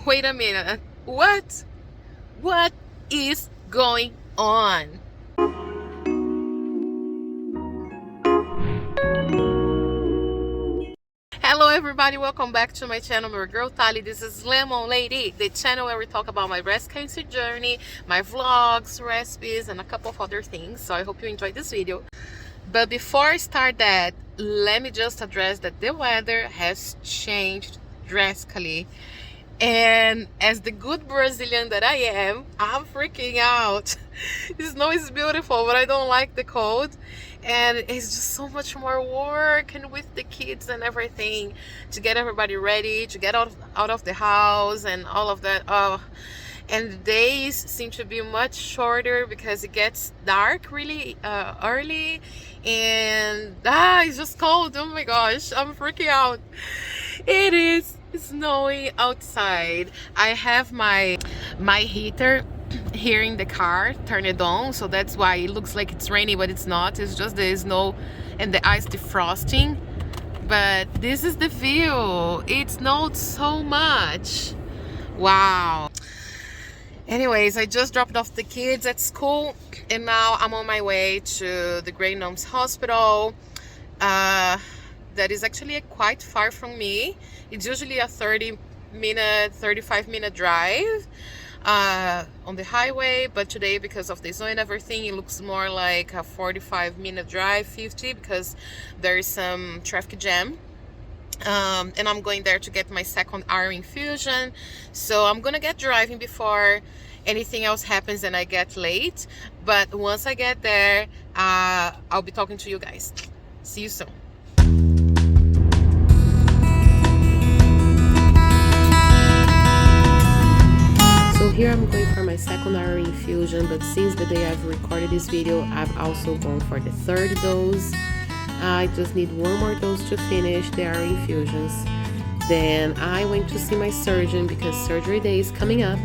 Wait a minute. What? What is going on? Hello everybody, welcome back to my channel. I'm your girl Tali. This is Lemonlady, the channel where we talk about my breast cancer journey, my vlogs, recipes, and a couple of other things. So I hope you enjoyed this video. But before I start that, let me just address that the weather has changed drastically. And as the good Brazilian that I am, I'm freaking out. The snow is beautiful, but I don't like the cold. And it's just so much more work and with the kids and everything to get everybody ready, to get out of the house and all of that. Oh, and the days seem to be much shorter because it gets dark really early. And it's just cold. Oh my gosh, I'm freaking out. It is snowing outside. I have my heater here in the car, turn it on, so that's why it looks like it's rainy, but it's not. It's just the snow and the ice defrosting. But this is the view. It snowed so much. Wow. Anyways, I just dropped off the kids at school and now I'm on my way to the Great Gnomes Hospital. That is actually quite far from me. It's usually a 35-minute drive on the highway, but today because of the snow and everything it looks more like a 45-minute drive, 50, because there is some traffic jam. And I'm going there to get my second iron infusion, so I'm gonna get driving before anything else happens and I get late. But once I get there, I'll be talking to you guys. See you soon. So here I'm going for my second iron infusion, but since the day I've recorded this video, I've also gone for the third dose. I just need one more dose to finish the iron infusions. Then I went to see my surgeon because surgery day is coming up,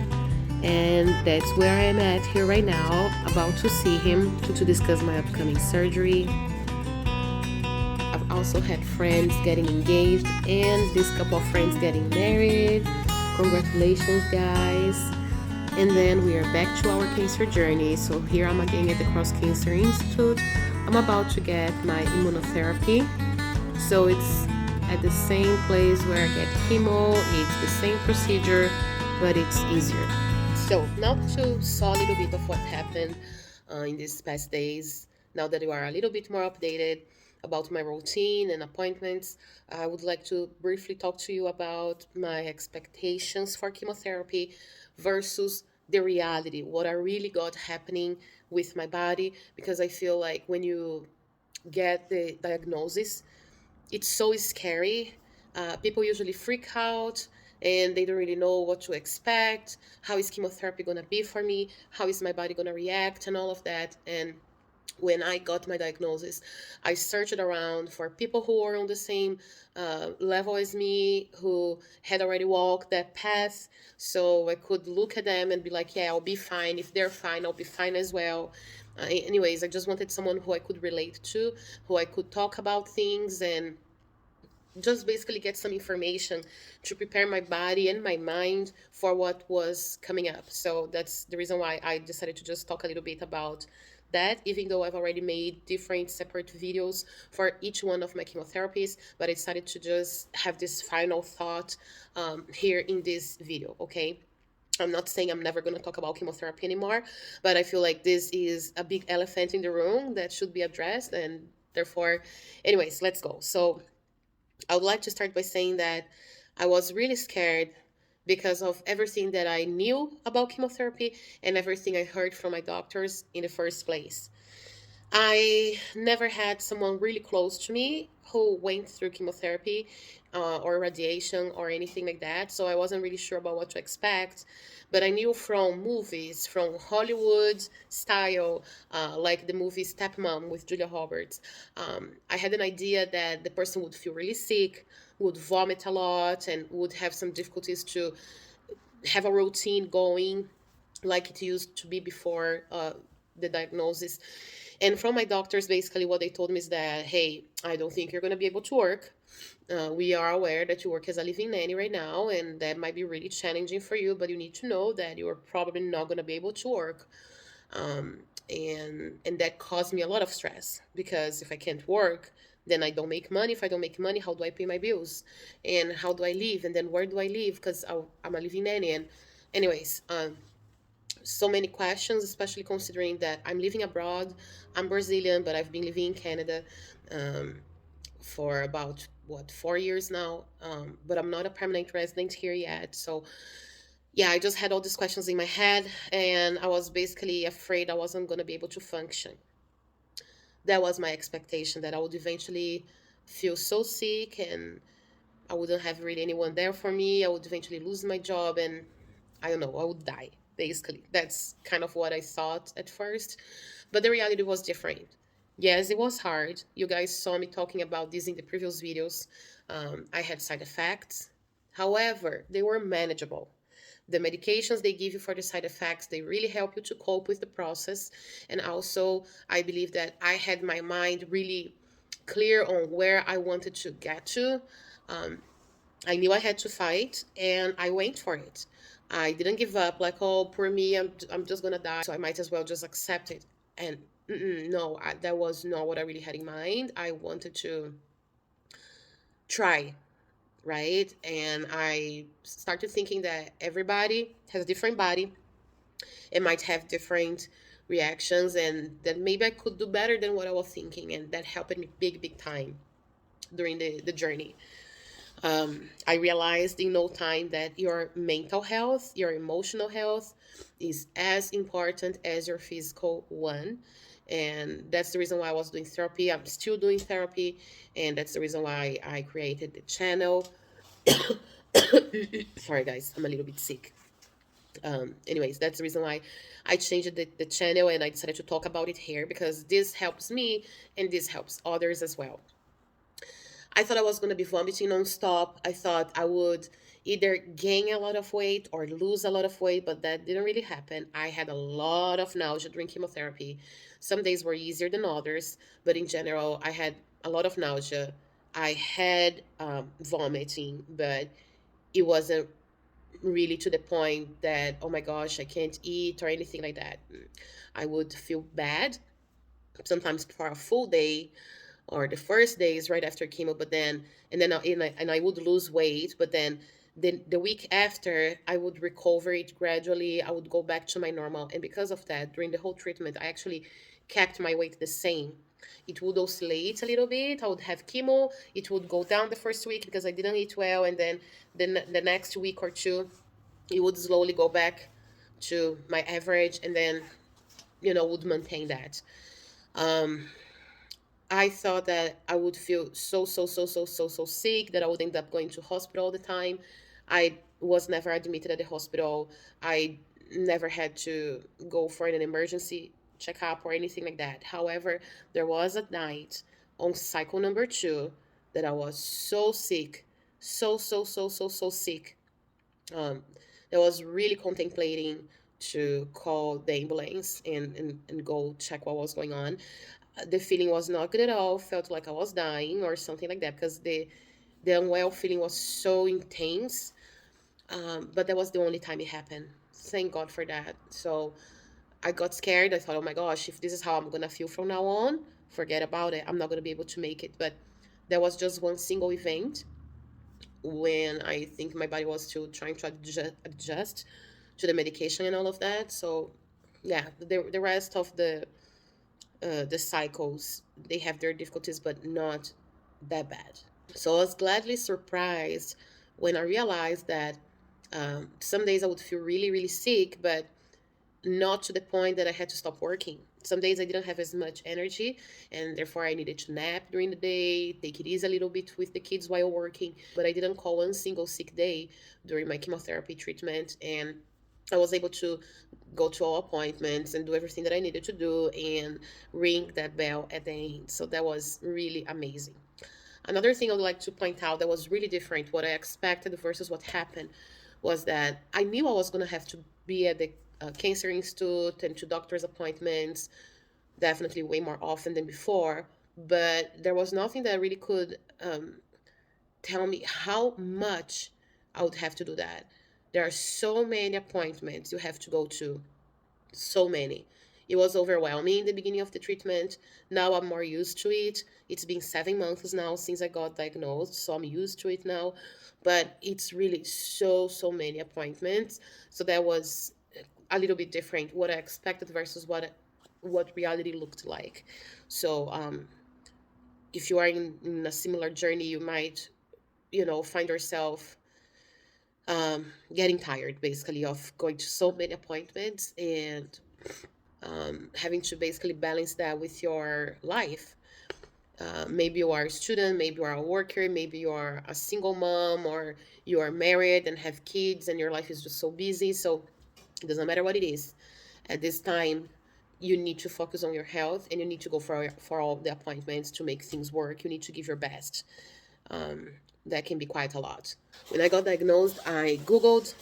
and that's where I am at here right now, about to see him to discuss my upcoming surgery. I've also had friends getting engaged and this couple of friends getting married. Congratulations, guys. And then we are back to our cancer journey. So here I'm again at the Cross Cancer Institute. I'm about to get my immunotherapy. So it's at the same place where I get chemo. It's the same procedure, but it's easier. So now to saw a little bit of what happened in these past days. Now that you are a little bit more updated about my routine and appointments, I would like to briefly talk to you about my expectations for chemotherapy versus the reality, what I really got happening with my body, because I feel like when you get the diagnosis, it's so scary. People usually freak out and they don't really know what to expect. How is chemotherapy going to be for me? How is my body going to react and all of that? And when I got my diagnosis, I searched around for people who were on the same level as me, who had already walked that path. So I could look at them and be like, yeah, I'll be fine. If they're fine, I'll be fine as well. Anyways, I just wanted someone who I could relate to, who I could talk about things and just basically get some information to prepare my body and my mind for what was coming up. So that's the reason why I decided to just talk a little bit about that, even though I've already made different separate videos for each one of my chemotherapies. But I decided to just have this final thought here in this video, okay? I'm not saying I'm never going to talk about chemotherapy anymore, but I feel like this is a big elephant in the room that should be addressed. And therefore, anyways, let's go. So I would like to start by saying that I was really scared because of everything that I knew about chemotherapy and everything I heard from my doctors in the first place. I never had someone really close to me who went through chemotherapy or radiation or anything like that, so I wasn't really sure about what to expect. But I knew from movies, from Hollywood style, like the movie Stepmom with Julia Roberts, I had an idea that the person would feel really sick, would vomit a lot, and would have some difficulties to have a routine going like it used to be before the diagnosis. And from my doctors, basically what they told me is that, hey, I don't think you're going to be able to work. We are aware that you work as a living nanny right now, and that might be really challenging for you, but you need to know that you're probably not going to be able to work. And that caused me a lot of stress because if I can't work, then I don't make money. If I don't make money, how do I pay my bills? And how do I live? And then where do I live? Because I'm a living nanny. And, anyways, so many questions, especially considering that I'm living abroad. I'm Brazilian, but I've been living in Canada. Um, for about what 4 years now, but I'm not a permanent resident here yet. So yeah, I just had all these questions in my head, and I was basically afraid I wasn't going to be able to function. That was my expectation, that I would eventually feel so sick and I wouldn't have really anyone there for me. I would eventually lose my job, and I don't know, I would die. Basically, that's kind of what I thought at first, but the reality was different. Yes, it was hard. You guys saw me talking about this in the previous videos. I had side effects. However, they were manageable. The medications they give you for the side effects, they really help you to cope with the process. And also, I believe that I had my mind really clear on where I wanted to get to. Um, I knew I had to fight, and I went for it. I didn't give up, like, oh, poor me, I'm just gonna die, so I might as well just accept it. And no, that was not what I really had in mind. I wanted to try, right? And I started thinking that everybody has a different body and might have different reactions, and that maybe I could do better than what I was thinking. And that helped me big time during the journey. I realized in no time that your mental health, your emotional health is as important as your physical one. And that's the reason why I was doing therapy. I'm still doing therapy. And that's the reason why I created the channel. Sorry, guys, I'm a little bit sick. Anyways, that's the reason why I changed the channel and I decided to talk about it here because this helps me and this helps others as well. I thought I was going to be vomiting nonstop. I thought I would either gain a lot of weight or lose a lot of weight, but that didn't really happen. I had a lot of nausea during chemotherapy. Some days were easier than others, but in general, I had a lot of nausea. I had vomiting, but it wasn't really to the point that, oh my gosh, I can't eat or anything like that. I would feel bad sometimes for a full day or the first days right after chemo, but then and I would lose weight, but then the week after I would recover it gradually. I would go back to my normal, and because of that, during the whole treatment, I actually kept my weight the same. It would oscillate a little bit. I would have chemo. It would go down the first week because I didn't eat well, and then the next week or two, it would slowly go back to my average, and then would maintain that. Um, I thought that I would feel so sick that I would end up going to hospital all the time. I was never admitted at the hospital. I never had to go for an emergency checkup or anything like that. However, there was a night on cycle number 2 that I was so sick, so sick. Um, I was really contemplating to call the ambulance and go check what was going on. The feeling was not good at all. Felt like I was dying or something like that because the unwell feeling was so intense. But that was the only time it happened. Thank God for that. So I got scared. I thought, oh my gosh, if this is how I'm gonna feel from now on, forget about it. I'm not gonna be able to make it. But there was just one single event when I think my body was still trying to adjust to the medication and all of that. So yeah, the rest of the cycles, they have their difficulties, but not that bad. So I was gladly surprised when I realized that some days I would feel really sick, but not to the point that I had to stop working. Some days I didn't have as much energy, and therefore I needed to nap during the day, take it easy a little bit with the kids while working. But I didn't call one single sick day during my chemotherapy treatment, and I was able to go to all appointments and do everything that I needed to do and ring that bell at the end. So that was really amazing. Another thing I would like to point out that was really different, what I expected versus what happened, was that I knew I was going to have to be at the Cancer Institute and to doctor's appointments, definitely way more often than before. But there was nothing that really could tell me how much I would have to do that. There are so many appointments you have to go to, so many. It was overwhelming in the beginning of the treatment. Now I'm more used to it. It's been 7 months now since I got diagnosed, so I'm used to it now. But it's really so many appointments. So that was a little bit different what I expected versus what reality looked like. So if you are in a similar journey, you might, find yourself getting tired basically of going to so many appointments and having to basically balance that with your life. Maybe you are a student, maybe you are a worker, maybe you are a single mom, or you are married and have kids and your life is just so busy. So it doesn't matter what it is. At this time, you need to focus on your health and you need to go for all the appointments to make things work. You need to give your best. That can be quite a lot. When I got diagnosed, I Googled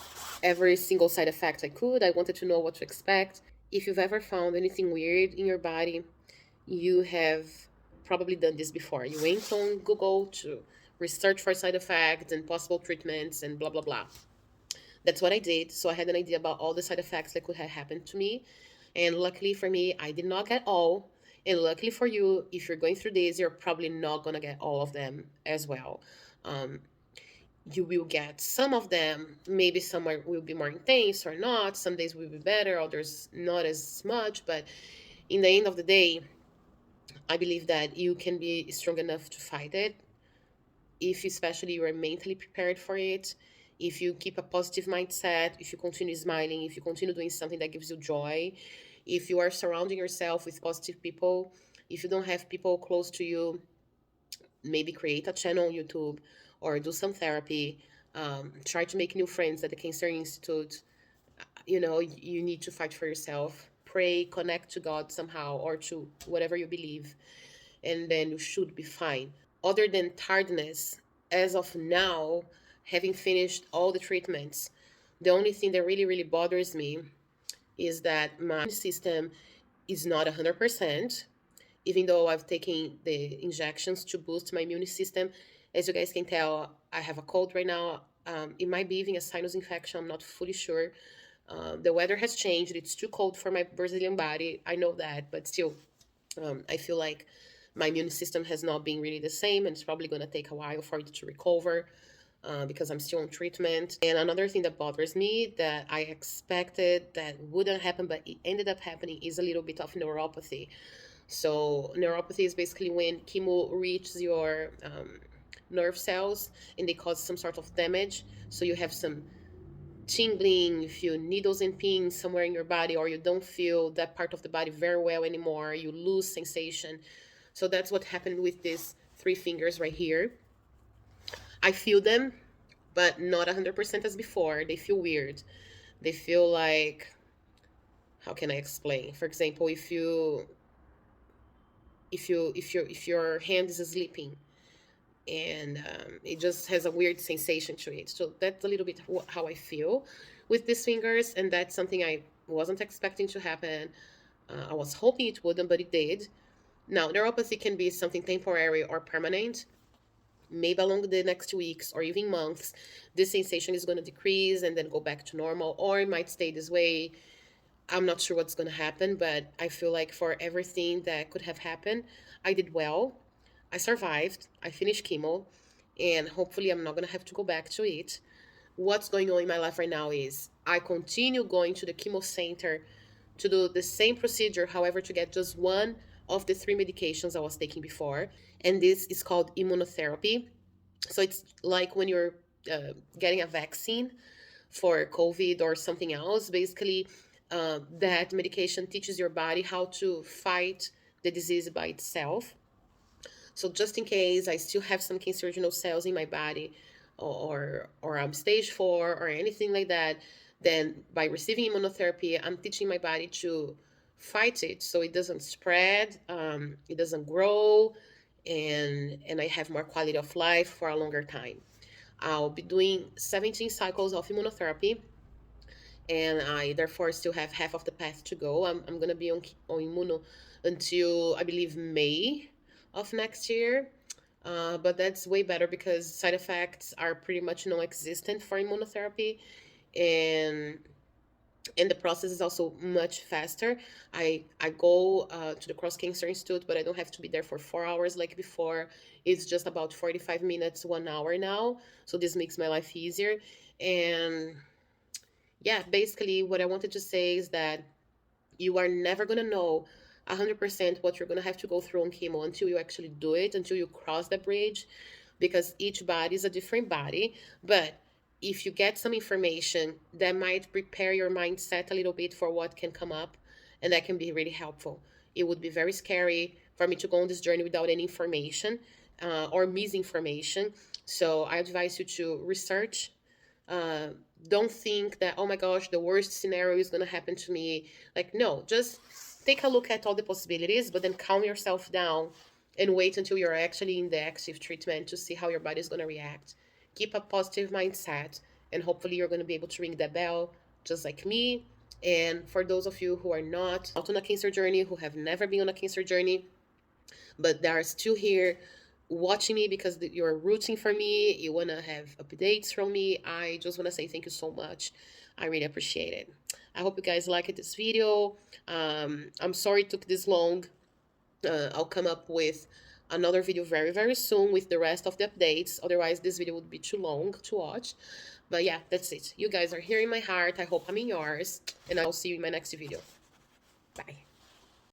every single side effect I could. I wanted to know what to expect. If you've ever found anything weird in your body, you have probably done this before. You went on Google to research for side effects and possible treatments and blah, blah, blah. That's what I did. So I had an idea about all the side effects that could have happened to me. And luckily for me, I did not get all. And luckily for you, if you're going through this, you're probably not going to get all of them as well. Um, you will get some of them. Maybe some will be more intense or not. Some days will be better, others not as much. But in the end of the day, I believe that you can be strong enough to fight it if especially you are mentally prepared for it, if you keep a positive mindset, if you continue smiling, if you continue doing something that gives you joy, if you are surrounding yourself with positive people, if you don't have people close to you, maybe create a channel on YouTube or do some therapy. Try to make new friends at the Cancer Institute. You need to fight for yourself. Pray, connect to God somehow or to whatever you believe, and then you should be fine. Other than tiredness, as of now, having finished all the treatments, the only thing that really bothers me is that my system is not 100%, even though I've taken the injections to boost my immune system. As you guys can tell, I have a cold right now. It might be even a sinus infection, I'm not fully sure. The weather has changed. It's too cold for my Brazilian body. I know that, but still, I feel like my immune system has not been really the same, and it's probably going to take a while for it to recover because I'm still on treatment. And another thing that bothers me that I expected that wouldn't happen, but it ended up happening, is a little bit of neuropathy. So, neuropathy is basically when chemo reaches your nerve cells and they cause some sort of damage. So, you have some tingling, you feel needles and pins somewhere in your body, or you don't feel that part of the body very well anymore, you lose sensation. So that's what happened with these three fingers right here. I feel them, but not 100% as before. They feel weird. They feel like, how can I explain? For example, if your hand is sleeping and it just has a weird sensation to it. So that's a little bit how I feel with these fingers, and that's something I wasn't expecting to happen. I was hoping it wouldn't, but it did. Now, neuropathy can be something temporary or permanent. Maybe along the next weeks or even months, this sensation is going to decrease and then go back to normal, or it might stay this way. I'm not sure what's going to happen, but I feel like for everything that could have happened, I did well. I survived. I finished chemo, and hopefully, I'm not going to have to go back to it. What's going on in my life right now is I continue going to the chemo center to do the same procedure, however, to get just one of the three medications I was taking before. And this is called immunotherapy. So it's like when you're getting a vaccine for COVID or something else. Basically, that medication teaches your body how to fight the disease by itself. So just in case I still have some cancerogenic cells in my body, or I'm stage 4 or anything like that, then by receiving immunotherapy, I'm teaching my body to fight it so it doesn't spread, it doesn't grow, and I have more quality of life for a longer time. I'll be doing 17 cycles of immunotherapy, and I therefore still have half of the path to go. I'm going to be on immuno until I believe May of next year. But that's way better because side effects are pretty much non-existent for immunotherapy, and the process is also much faster. I go to the Cross Cancer Institute, but I don't have to be there for 4 hours like before. It's just about 45 minutes, 1 hour now. So this makes my life easier. And yeah, basically, what I wanted to say is that you are never going to know 100% what you're going to have to go through on chemo until you actually do it, until you cross the bridge, because each body is a different body. But if you get some information that might prepare your mindset a little bit for what can come up, and that can be really helpful. It would be very scary for me to go on this journey without any information, or misinformation. So I advise you to research. uh, don't think that, oh my gosh, the worst scenario is going to happen to me. Like, no, just take a look at all the possibilities, but then calm yourself down and wait until you're actually in the active treatment to see how your body is going to react. Keep a positive mindset, and hopefully you're going to be able to ring that bell just like me. And for those of you who are not out on a cancer journey, who have never been on a cancer journey, but they are still here watching me because you're rooting for me, you want to have updates from me, I just want to say thank you so much. I really appreciate it. I hope you guys liked this video. I'm sorry it took this long. I'll come up with another video very, very soon with the rest of the updates. Otherwise, this video would be too long to watch. But yeah, that's it. You guys are here in my heart. I hope I'm in yours. And I'll see you in my next video. Bye.